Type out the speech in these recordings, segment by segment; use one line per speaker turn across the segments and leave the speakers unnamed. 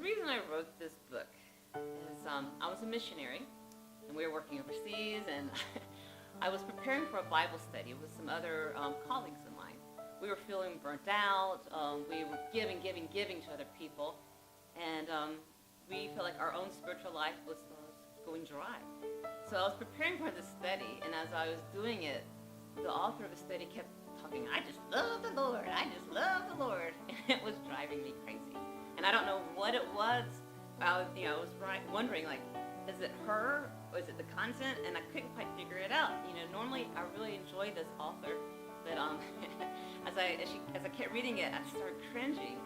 reason I wrote this book is I was a missionary, and we were working overseas, and I was preparing for a Bible study with some other colleagues of mine. We were feeling burnt out. We were giving to other people, and we felt like our own spiritual life was going dry. So I was preparing for this study, and as I was doing it, the author of the study kept talking, I just love the Lord, I just love the Lord. And it was driving me crazy. And I don't know what it was. I was wondering, like, is it her or is it the content? And I couldn't quite figure it out. Normally I really enjoy this author, but as I kept reading it, I started cringing.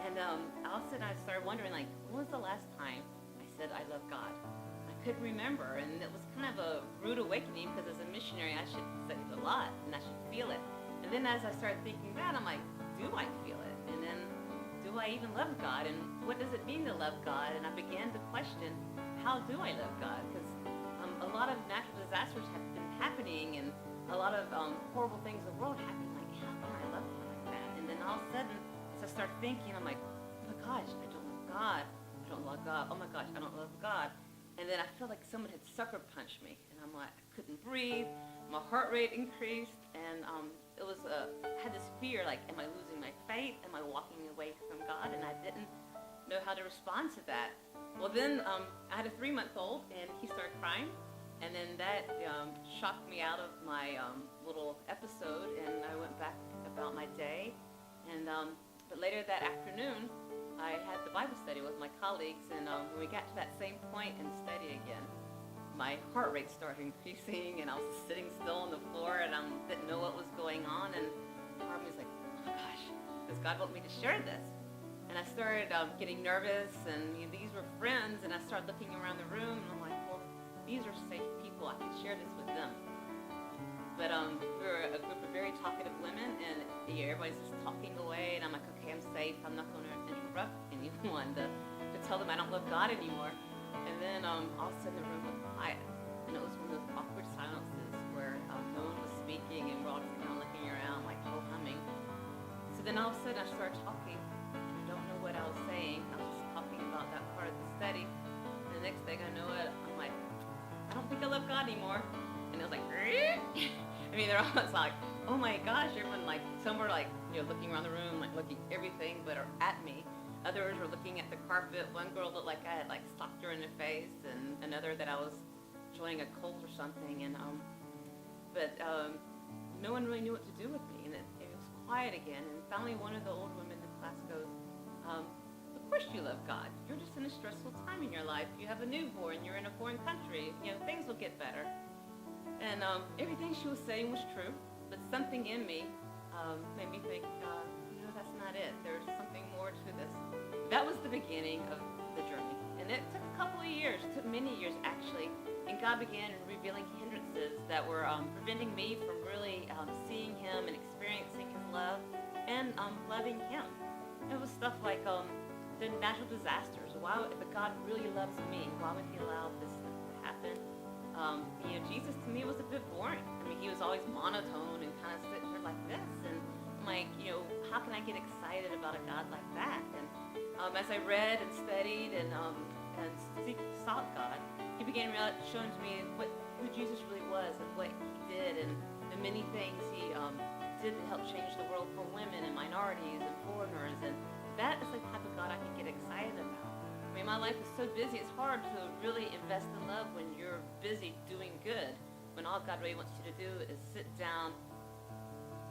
And all of a sudden I started wondering, like, when was the last time I said I love God? Couldn't remember, and it was kind of a rude awakening because as a missionary I should say it a lot and I should feel it. And then as I started thinking that, I'm like, do I feel it? And then do I even love God? And what does it mean to love God? And I began to question, how do I love God? Because a lot of natural disasters have been happening and a lot of horrible things in the world happening. Like, how can I love God like that? And then all of a sudden, as I start thinking, I'm like, oh my gosh, I don't love God. I don't love God. Oh my gosh, I don't love God. And then I felt like someone had sucker punched me, and I'm like, I couldn't breathe. My heart rate increased, and it was I had this fear, like, am I losing my faith? Am I walking away from God? And I didn't know how to respond to that. Well, then I had a 3-month-old, and he started crying, and then that shocked me out of my little episode, and I went back about my day. And but later that afternoon, I had the Bible study with my colleagues, and when we got to that same point in study again, my heart rate started increasing, and I was sitting still on the floor, and I didn't know what was going on, and part of me was like, oh my gosh, does God want me to share this? And I started getting nervous, and these were friends, and I started looking around the room, and I'm like, well, these are safe people, I can share this with them. But we were a group of very talkative women, and everybody's just talking away, and I'm like, okay, I'm safe. I'm not going to interrupt anyone to tell them I don't love God anymore. And then all of a sudden the room went quiet, and it was one of those awkward silences where no one was speaking, and we're all just kind of looking around like, oh, humming. So then all of a sudden I started talking, and I don't know what I was saying. I was just talking about that part of the study, and the next thing I know it, I'm like, I don't think I love God anymore. And it was like, I mean, they're almost like, oh my gosh, everyone, like, some were like, looking around the room, like looking everything but are at me. Others were looking at the carpet. One girl looked like I had like socked her in the face, and another that I was enjoying a cold or something. And but no one really knew what to do with me, and it was quiet again. And finally, one of the old women in the class goes, of course you love God. You're just in a stressful time in your life. You have a newborn. You're in a foreign country. Things will get better. And everything she was saying was true, but something in me made me think, that's not it. There's something more to this. That was the beginning of the journey. And it took a couple of years, it took many years actually, and God began revealing hindrances that were preventing me from really seeing Him and experiencing His love and loving Him. It was stuff like the natural disasters. Why would, if God really loves me, why would He allow this to happen? Jesus to me was a bit boring. I mean, He was always monotone and kind of sitting there like this. And I'm like, how can I get excited about a God like that? And as I read and studied and sought God, He began showing to me who Jesus really was and what He did and the many things He did to help change the world for women and minorities and foreigners. And that is the type of God I can get excited about. I mean, my life is so busy, it's hard to really invest in love when you're busy doing good, when all God really wants you to do is sit down,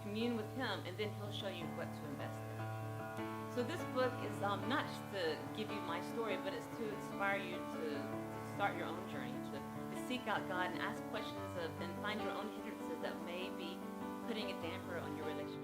commune with Him, and then He'll show you what to invest in. So this book is not just to give you my story, but it's to inspire you to start your own journey, to seek out God and ask questions and find your own hindrances that may be putting a damper on your relationship.